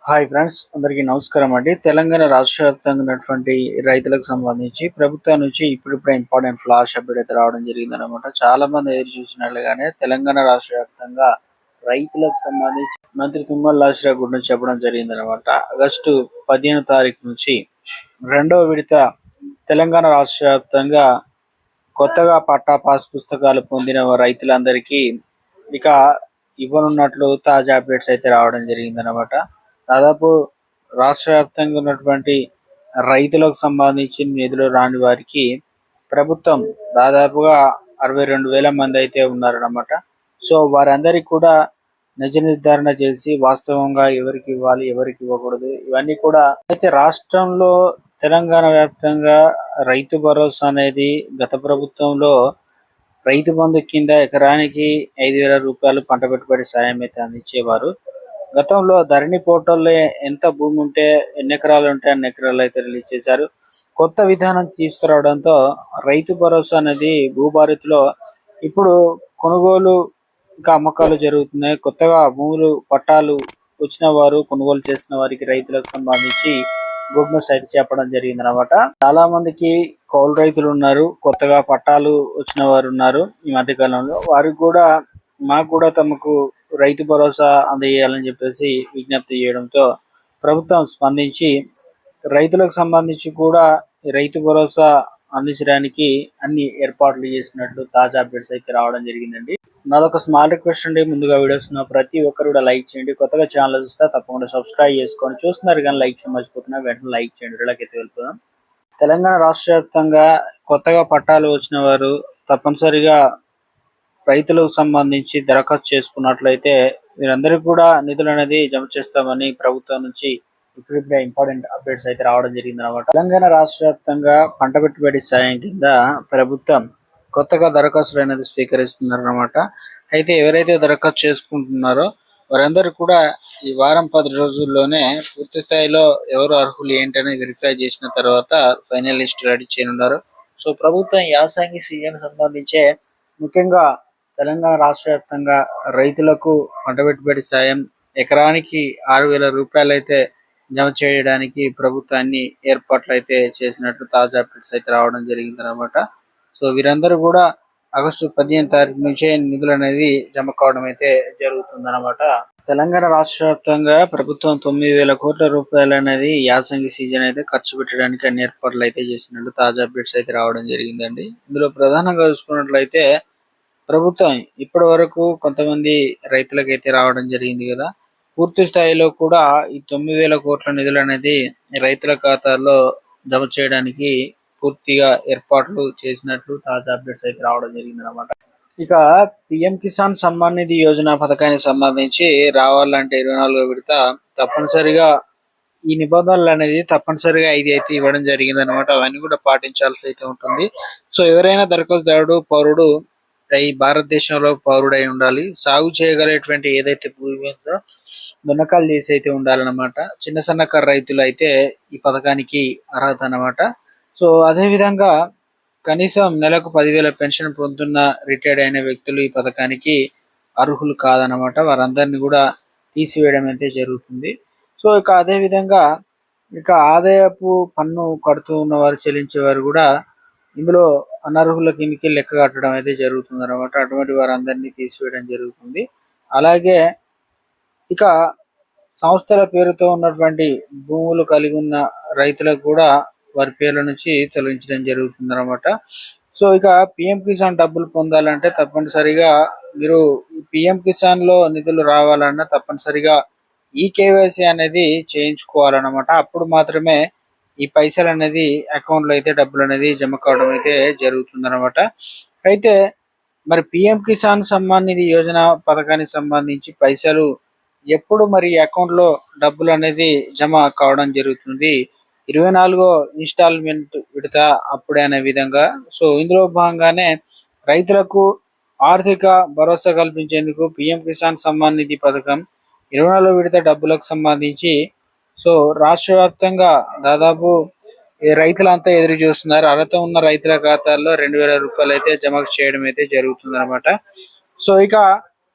Hi friends, అందరికీ నమస్కారం అండి. తెలంగాణ రాష్ట్ర వ్యాప్తంగా ఉన్నటువంటి రైతులకు సంబంధించి ప్రభుత్వం నుంచి ఇప్పుడిప్పుడే ఇంపార్టెంట్ ఫ్లాష్ అప్డేట్ అయితే రావడం జరిగిందనమాట. చాలా మంది ఎదురు చూసినట్లుగానే తెలంగాణ రాష్ట్ర వ్యాప్తంగా రైతులకు సంబంధించి మంత్రి తుమ్మల నాగేశ్వరరావు గురించి చెప్పడం జరిగిందనమాట. ఆగస్టు 15 తారీఖు నుంచి రెండవ విడత తెలంగాణ రాష్ట్ర వ్యాప్తంగా కొత్తగా పట్టా పాస్ పుస్తకాలు పొందిన రైతులందరికీ ఇక ఇవ్వనున్నట్లు తాజా అప్డేట్స్ అయితే రావడం జరిగిందనమాట. దాదాపు రాష్ట్ర వ్యాప్తంగా ఉన్నటువంటి రైతులకు సంబంధించిన నిధులు రాని వారికి ప్రభుత్వం దాదాపుగా 62,000 మంది అయితే ఉన్నారన్నమాట. సో వారందరికీ కూడా నిజ నిర్ధారణ చేసి వాస్తవంగా ఎవరికి ఇవ్వాలి, ఎవరికి ఇవ్వకూడదు, ఇవన్నీ కూడా అయితే రాష్ట్రంలో తెలంగాణ వ్యాప్తంగా రైతు భరోసా అనేది గత ప్రభుత్వంలో రైతు బంధు కింద ఎకరానికి 5,000 రూపాయలు పంట పెట్టుబడి సాయం అయితే అందించేవారు. గతంలో ధరణి పోర్టల్లో ఎంత భూమి ఉంటే ఎన్ని ఎకరాలు ఉంటే అన్ని ఎకరాలు అయితే రిలీజ్ చేశారు. కొత్త విధానం తీసుకురావడంతో రైతు భరోసా అనేది భూభారతిలో ఇప్పుడు కొనుగోలు ఇంకా అమ్మకాలు జరుగుతున్నాయి. కొత్తగా భూములు పట్టాలు వచ్చిన వారు కొనుగోలు చేసిన వారికి రైతులకు సంబంధించి గుడ్ న్యూస్ అయితే చెప్పడం జరిగింది అనమాట. చాలా మందికి కౌలు రైతులు ఉన్నారు, కొత్తగా పట్టాలు వచ్చిన వారు ఉన్నారు. ఈ మధ్య కాలంలో వారికి కూడా మాకు కూడా తమకు రైతు భరోసా అందజేయాలని చెప్పేసి విజ్ఞప్తి చేయడంతో ప్రభుత్వం స్పందించి రైతులకు సంబంధించి కూడా ఈ రైతు భరోసా అందించడానికి అన్ని ఏర్పాట్లు చేసినట్లు తాజా అప్డేట్స్ అయితే రావడం జరిగిందండి. నాదొక స్మాల్ రిక్వెస్ట్ అండి, ముందుగా వీడియోస్ ప్రతి ఒక్కరు కూడా లైక్ చేయండి. కొత్తగా ఛానల్ చూస్తే తప్పకుండా సబ్స్క్రైబ్ చేసుకోండి. చూస్తున్నారు కానీ లైక్ చేయడం మర్చిపోతున్నా, వెంటనే లైక్ చేయండి. వీళ్ళకైతే వెళ్ళిపోదాం. తెలంగాణ రాష్ట్ర వ్యాప్తంగా కొత్తగా పట్టాలు వచ్చిన వారు తప్పనిసరిగా రైతులకు సంబంధించి దరఖాస్తు చేసుకున్నట్లయితే వీరందరికీ కూడా నిధులు అనేది జమ చేస్తామని ప్రభుత్వం నుంచి ఇప్పుడిప్పుడే ఇంపార్టెంట్ అప్డేట్స్ అయితే రావడం జరిగింది అనమాట. తెలంగాణ రాష్ట్ర వ్యాప్తంగా పంట పెట్టుబడి సాయం కింద ప్రభుత్వం కొత్తగా దరఖాస్తులు అనేది స్వీకరిస్తున్నారు అనమాట. అయితే ఎవరైతే దరఖాస్తు చేసుకుంటున్నారో వారందరూ కూడా ఈ వారం 10 రోజుల్లోనే పూర్తి స్థాయిలో ఎవరు అర్హులు ఏంటని వెరిఫై చేసిన తర్వాత ఫైనల్ లిస్ట్ రెడీ చేయనున్నారు. సో ప్రభుత్వం యాసంగి సీజన్ సంబంధించే ముఖ్యంగా తెలంగాణ రాష్ట్ర వ్యాప్తంగా రైతులకు పంట పెట్టుబడి సాయం ఎకరానికి 6,000 రూపాయలు అయితే జమ చేయడానికి ప్రభుత్వాన్ని ఏర్పాట్లు అయితే చేసినట్లు తాజా అప్డేట్స్ అయితే రావడం జరిగింది అనమాట. సో వీరందరూ కూడా ఆగస్టు 15 తారీఖు నుంచే నిధులు అనేది జమ కావడం అయితే జరుగుతుంది అనమాట. తెలంగాణ రాష్ట్ర వ్యాప్తంగా ప్రభుత్వం 9,000 కోట్ల రూపాయలు అనేది యాసంగి సీజన్ అయితే ఖర్చు పెట్టడానికి అన్ని ఏర్పాట్లు అయితే చేసినట్లు తాజా అప్డేట్స్ అయితే రావడం జరిగిందండి. ఇందులో ప్రధానంగా చూసుకున్నట్లయితే ప్రభుత్వం ఇప్పటి వరకు కొంతమంది రైతులకైతే రావడం జరిగింది కదా, పూర్తి స్థాయిలో కూడా ఈ 9,000 కోట్ల నిధులు అనేది రైతుల ఖాతాల్లో జమ చేయడానికి పూర్తిగా ఏర్పాట్లు చేసినట్లు తాజా అప్డేట్స్ అయితే రావడం జరిగింది అనమాట. ఇక పిఎం కిసాన్ సమ్మాన్ నిధి యోజన పథకానికి సంబంధించి రావాలంటే 24వ విడత తప్పనిసరిగా ఈ నిబంధనలు అనేది తప్పనిసరిగా 5 అయితే ఇవ్వడం జరిగింది అనమాట. అవన్నీ కూడా పాటించాల్సి అయితే ఉంటుంది. సో ఎవరైనా దరఖాస్తుదారుడు పౌరుడు ఈ భారతదేశంలో పౌరుడై ఉండాలి, సాగు చేయగలిగేటువంటి ఏదైతే భూమి ఉందో దున్నకాలు చేసి అయితే ఉండాలన్నమాట. చిన్న సన్నకారు రైతులు అయితే ఈ పథకానికి అర్హత అన్నమాట. సో అదే విధంగా కనీసం నెలకు 10,000 పెన్షన్ పొందుతున్న రిటైర్డ్ అయిన వ్యక్తులు ఈ పథకానికి అర్హులు కాదనమాట. వారందరినీ కూడా తీసివేయడం అయితే జరుగుతుంది. సో ఇక అదే విధంగా ఇక ఆదాయపు పన్ను కడుతూ ఉన్న వారు చెల్లించేవారు కూడా ఇందులో అనర్హుల కిందకి లెక్క కట్టడం అయితే జరుగుతుంది అనమాట. అటువంటి వారందరినీ తీసివేయడం జరుగుతుంది. అలాగే ఇక సంస్థల పేరుతో ఉన్నటువంటి భూములు కలిగి ఉన్న రైతులకు కూడా వారి పేర్ల నుంచి తొలగించడం జరుగుతుంది అనమాట. సో ఇక పిఎం కిసాన్ డబ్బులు పొందాలంటే తప్పనిసరిగా మీరు ఈ పిఎం కిసాన్ లో నిధులు రావాలన్నా తప్పనిసరిగా ఈ కేవైసీ అనేది చేయించుకోవాలన్నమాట. అప్పుడు మాత్రమే ఈ పైసలు అనేది అకౌంట్ లో అయితే డబ్బులు అనేది జమ కావడం అయితే జరుగుతుంది అనమాట. అయితే మరి పిఎం కిసాన్ సమ్మాన్ నిధి యోజన పథకానికి సంబంధించి పైసలు ఎప్పుడు మరి అకౌంట్ లో డబ్బులు అనేది జమ కావడం జరుగుతుంది, 24వ ఇన్స్టాల్మెంట్ విడత అప్పుడే అనే విధంగా. సో ఇందులో భాగంగానే రైతులకు ఆర్థిక భరోసా కల్పించేందుకు పిఎం కిసాన్ సమ్మాన్ నిధి పథకం 24వ విడత డబ్బులకు సంబంధించి సో రాష్ట్ర వ్యాప్తంగా దాదాపు రైతులంతా ఎదురు చూస్తున్నారు. అర్హత ఉన్న రైతుల ఖాతాల్లో 2,000 రూపాయలు అయితే జమ చేయడం అయితే జరుగుతుంది అనమాట. సో ఇక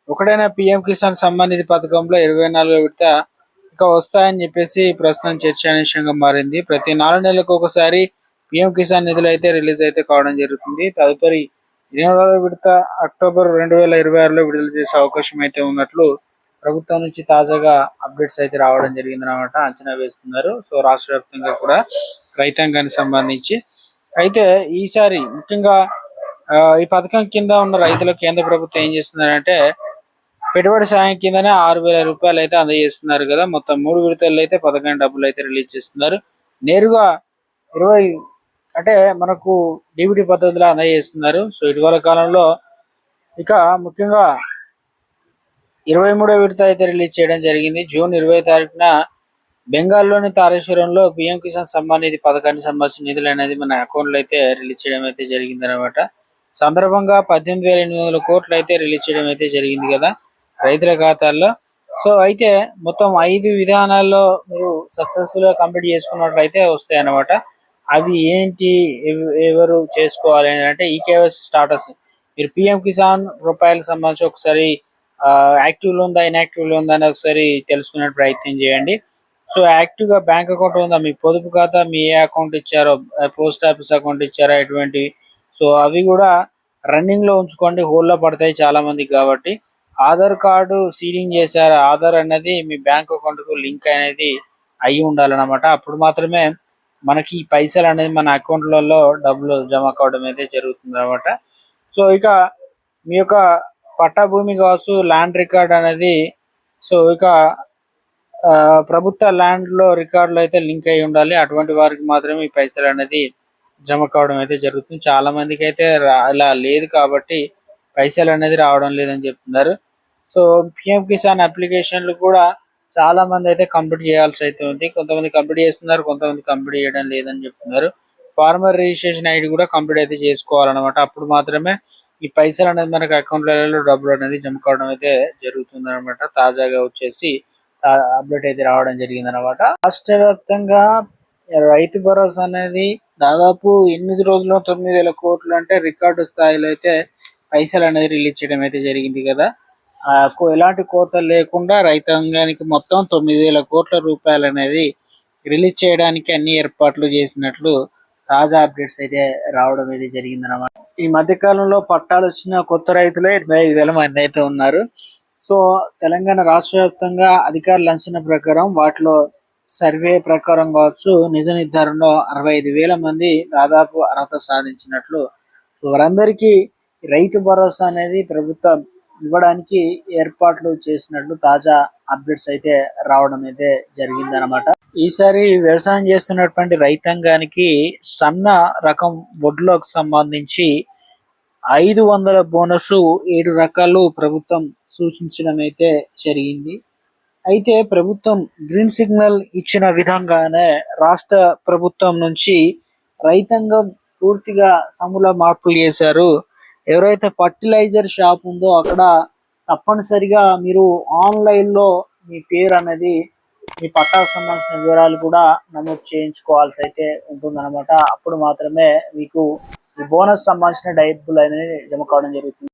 ఒకటైన పిఎం కిసాన్ సమ్మాన్ నిధి పథకంలో 24వ విడత ఇక ఇంకా వస్తాయని చెప్పేసి ప్రస్తుతం చర్చానీయాంశంగా మారింది. ప్రతి 4 నెలలకు ఒకసారి పీఎం కిసాన్ నిధులు అయితే రిలీజ్ అయితే కావడం జరుగుతుంది. తదుపరి 8వ విడత అక్టోబర్ 2026లో విడుదల చేసే అవకాశం అయితే ఉన్నట్లు ప్రభుత్వం నుంచి తాజాగా అప్డేట్స్ అయితే రావడం జరిగిందన్నమాట. అంచనా వేస్తున్నారు. సో రాష్ట్ర వ్యాప్తంగా కూడా రైతాంగానికి సంబంధించి అయితే ఈసారి ముఖ్యంగా ఈ పథకం కింద ఉన్న రైతులకు కేంద్ర ప్రభుత్వం ఏం చేస్తుందంటే పెట్టుబడి సాయం కిందనే 6,000 రూపాయలు అయితే అందజేస్తున్నారు కదా. మొత్తం 3 విడతల్లో అయితే పథకం డబ్బులు అయితే రిలీజ్ చేస్తున్నారు. నేరుగా 20 అంటే మనకు డిబిటీ పద్ధతిలో అందజేస్తున్నారు. సో ఇటీవల కాలంలో ఇక ముఖ్యంగా 23వ విడత అయితే రిలీజ్ చేయడం జరిగింది. జూన్ 20 తారీఖున బెంగాల్లోని తారేశ్వరంలో పీఎం కిసాన్ సమ్మాన్ నిధి పథకానికి సంబంధించిన నిధులు అనేది మన అకౌంట్లో అయితే రిలీజ్ చేయడం అయితే జరిగింది అనమాట. సందర్భంగా 18,800 కోట్లు అయితే రిలీజ్ చేయడం అయితే జరిగింది కదా రైతుల ఖాతాల్లో. సో అయితే మొత్తం 5 విధానాల్లో మీరు సక్సెస్ఫుల్ గా కంప్లీట్ చేసుకున్నట్లయితే వస్తాయి అన్నమాట. అవి ఏంటి, ఎవరు చేసుకోవాలి అంటే ఈకేవైసీ స్టాటస్. మీరు పిఎం కిసాన్ రూపాయలకు సంబంధించి ఒకసారి యాక్టివ్ లో ఉందా ఇన్యాక్టివ్ లో ఉందా అని ఒకసారి తెలుసుకునే ప్రయత్నం చేయండి. సో యాక్టివ్ గా బ్యాంక్ అకౌంట్ ఉందా, మీ పొదుపు ఖాతా, మీ ఏ అకౌంట్ ఇచ్చారో, పోస్ట్ ఆఫీస్ అకౌంట్ ఇచ్చారా, ఎటువంటి సో అవి కూడా రన్నింగ్ లో ఉంచుకోండి. హోల్లో పడతాయి చాలా మందికి కాబట్టి. ఆధార్ కార్డు సీడింగ్ చేశారు, ఆధార్ అనేది మీ బ్యాంక్ అకౌంట్ కు లింక్ అనేది అయి ఉండాలన్నమాట. అప్పుడు మాత్రమే మనకి ఈ పైసలు అనేది మన అకౌంట్లలో డబ్బులు జమ కావడం అయితే జరుగుతుంది అనమాట. సో ఇక మీ యొక్క పట్టా భూమి కావచ్చు, ల్యాండ్ రికార్డ్ అనేది సో ఇక ప్రభుత్వ ల్యాండ్ లో రికార్డులు అయితే లింక్ అయి ఉండాలి. అటువంటి వారికి మాత్రమే ఈ పైసలు అనేది జమ కావడం అయితే జరుగుతుంది. చాలా మందికి అయితే ఇలా లేదు కాబట్టి పైసలు అనేది రావడం లేదని చెప్తున్నారు. సో పిఎం కిసాన్ అప్లికేషన్లు కూడా చాలా మంది అయితే కంప్లీట్ చేయాల్సి అయితే ఉంది. కొంతమంది కంప్లీట్ చేస్తున్నారు, కొంతమంది కంప్లీట్ చేయడం లేదని చెప్తున్నారు. ఫార్మర్ రిజిస్ట్రేషన్ ఐడి కూడా కంప్లీట్ అయితే చేసుకోవాలన్నమాట. అప్పుడు మాత్రమే ఈ పైసలు అనేది మనకి అకౌంట్లలో డబ్బులు అనేది జమ కావడం అయితే జరుగుతుంది అనమాట. తాజాగా వచ్చేసి అప్డేట్ అయితే రావడం జరిగింది అనమాట. రాష్ట్ర వ్యాప్తంగా రైతు భరోసా అనేది దాదాపు 8 రోజుల్లో 9,000 కోట్లు అంటే రికార్డు స్థాయిలో అయితే పైసలు అనేది రిలీజ్ చేయడం అయితే జరిగింది కదా. ఎలాంటి కోతలు లేకుండా రైతాంగానికి మొత్తం 9,000 కోట్ల రూపాయలు అనేది రిలీజ్ చేయడానికి అన్ని ఏర్పాట్లు చేసినట్లు తాజా అప్డేట్స్ అయితే రావడం అయితే జరిగింది అనమాట. ఈ మధ్య కాలంలో పట్టాలు వచ్చిన కొత్త రైతులే 25,000 మంది అయితే ఉన్నారు. సో తెలంగాణ రాష్ట్ర వ్యాప్తంగా అధికారుల అంచనా ప్రకారం వాటిలో సర్వే ప్రకారం కావచ్చు, నిజ నిర్ధారణలో 65,000 మంది దాదాపు అర్హత సాధించినట్లు, వారందరికీ రైతు భరోసా అనేది ప్రభుత్వం ఇవ్వడానికి ఏర్పాట్లు చేసినట్లు తాజా అప్డేట్స్ అయితే రావడం అయితే జరిగింది అనమాట. ఈసారి వ్యవసాయం చేస్తున్నటువంటి రైతాంగానికి సన్న రకం వడ్లకు సంబంధించి 500 బోనస్ 7 రకాలు ప్రభుత్వం సూచించడం అయితే జరిగింది. అయితే ప్రభుత్వం గ్రీన్ సిగ్నల్ ఇచ్చిన విధంగానే రాష్ట్ర ప్రభుత్వం నుంచి రైతాంగం పూర్తిగా సమూల మార్పులు చేశారు. ఎవరైతే ఫర్టిలైజర్ షాప్ ఉందో అక్కడ తప్పనిసరిగా మీరు ఆన్లైన్ లో మీ పేరు అనేది, మీ పట్టాకు సంబంధించిన వివరాలు కూడా నమోదు చేయించుకోవాల్సి అయితే ఉంటుందన్నమాట. అప్పుడు మాత్రమే మీకు ఈ బోనస్ సంబంధించిన డబ్బులు అనేది జమ కావడం జరుగుతుంది.